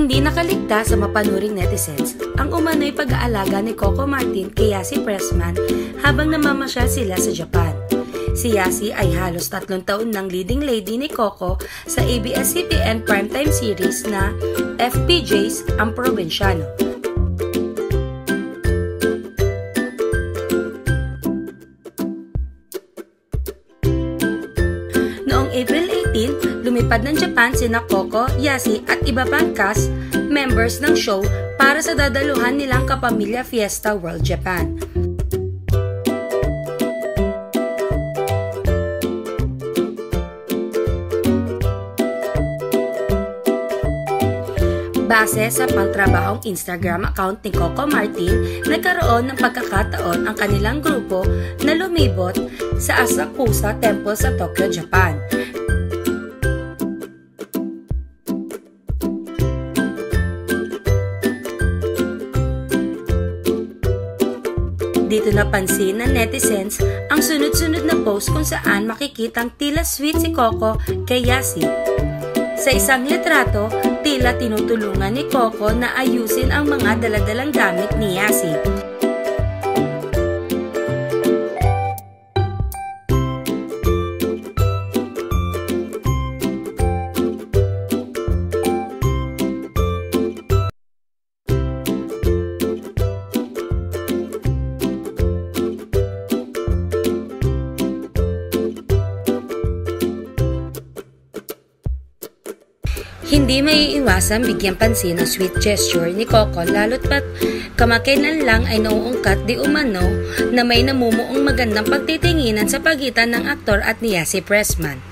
Hindi nakaligtas sa mapanuring netizens ang umano'y pag-aalaga ni Coco Martin kay Yassi Pressman habang namamasyal sila sa Japan. Si Yassi ay halos 3 taon ng leading lady ni Coco sa ABS-CBN primetime series na FPJ's Ang Probinsyano. Noong April 18, lumipad ng Japan sina Coco, Yassi at iba pang cast members ng show para sa dadaluhan nilang kapamilya Fiesta World Japan. Base sa pangtrabahong Instagram account ni Coco Martin, nagkaroon ng pagkakataon ang kanilang grupo na lumibot sa Asakusa Temple sa Tokyo, Japan. Dito napansin ng netizens ang sunod-sunod na post kung saan makikitang tila sweet si Coco kay Yassi. Sa isang litrato, tila tinutulungan ni Coco na ayusin ang mga daladalang gamit ni Yassi. Hindi maiiwasang bigyan pansin ang sweet gesture ni Coco lalo't pat kamakailan lang ay nauungkat di umano na may namumuong magandang pagtitinginan sa pagitan ng aktor at ni Yassi Pressman.